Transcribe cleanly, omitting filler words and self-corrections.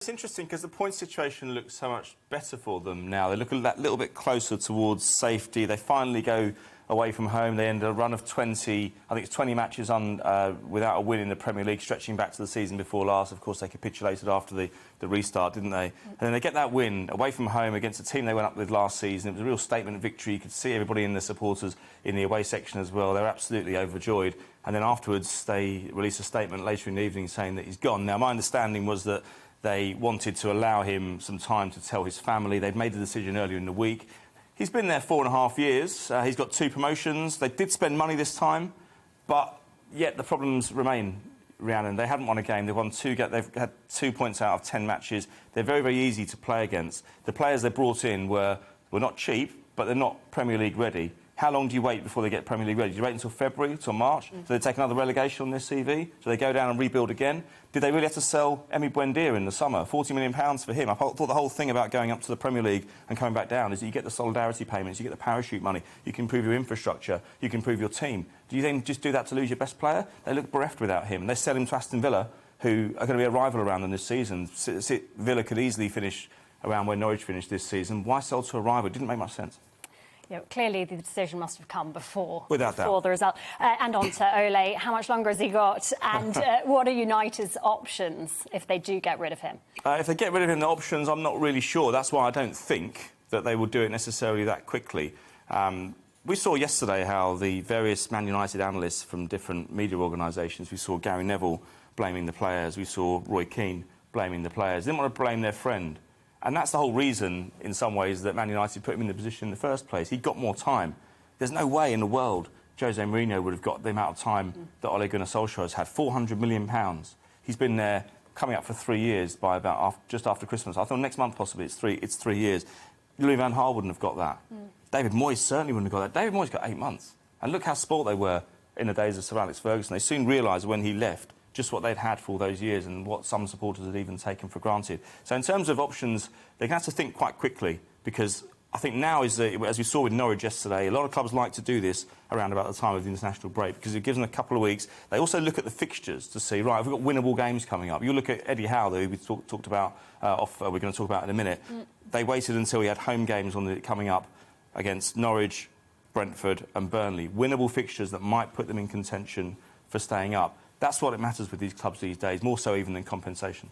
It's interesting because the point situation looks so much better for them now. They look a little bit closer towards safety. They finally go away from home. They end a run of 20, I think it's 20 matches without a win in the Premier League, stretching back to the season before last. Of course, they capitulated after the restart, didn't they? And then they get that win away from home against a team they went up with last season. It was a real statement victory. You could see everybody in the supporters in the away section as well. They're absolutely overjoyed. And then afterwards, they released a statement later in the evening saying that he's gone. Now, my understanding was that they wanted to allow him some time to tell his family. They'd made the decision earlier in the week. He's been there 4.5 years. He's got 2 promotions. They did spend money this time, but yet the problems remain, Rhiannon. They haven't won a game. They've won 2. They've had 2 points out of 10 matches. They're very, very easy to play against. The players they brought in were not cheap, but they're not Premier League ready. How long do you wait before they get Premier League ready? Do you wait until February, until March? Do they take another relegation on their CV? Do they go down and rebuild again? Did they really have to sell Emi Buendia in the summer? £40 million for him. I thought the whole thing about going up to the Premier League and coming back down is that you get the solidarity payments, you get the parachute money, you can improve your infrastructure, you can improve your team. Do you then just do that to lose your best player? They look bereft without him. They sell him to Aston Villa, who are going to be a rival around them this season. Villa could easily finish around where Norwich finished this season. Why sell to a rival? It didn't make much sense. Yeah, clearly the decision must have come before Without doubt. the result. And on to Ole, how much longer has he got? And what are United's options if they do get rid of him? If they get rid of him, the options, I'm not really sure. That's why I don't think that they will do it necessarily that quickly. We saw yesterday how the various Man United analysts from different media organisations, we saw Gary Neville blaming the players, we saw Roy Keane blaming the players. They didn't want to blame their friend. And that's the whole reason, in some ways, that Man United put him in the position in the first place. He got more time. There's no way in the world Jose Mourinho would have got the amount of time that Ole Gunnar Solskjaer has had. £400 million. He's been there coming up for 3 years by about just after Christmas. I thought next month possibly it's 3 years. Louis van Gaal wouldn't have got that. David Moyes certainly wouldn't have got that. David Moyes got 8 months. And look how spoilt they were in the days of Sir Alex Ferguson. They soon realised when he left just what they'd had for all those years and what some supporters had even taken for granted. So in terms of options, they're going to have to think quite quickly because I think now is, as we saw with Norwich yesterday, a lot of clubs like to do this around about the time of the international break because it gives them a couple of weeks. They also look at the fixtures to see, right, we've got winnable games coming up. You look at Eddie Howe, who we talked about, we're going to talk about in a minute. They waited until he had home games coming up against Norwich, Brentford and Burnley. Winnable fixtures that might put them in contention for staying up. That's what it matters with these clubs these days, more so even than compensation.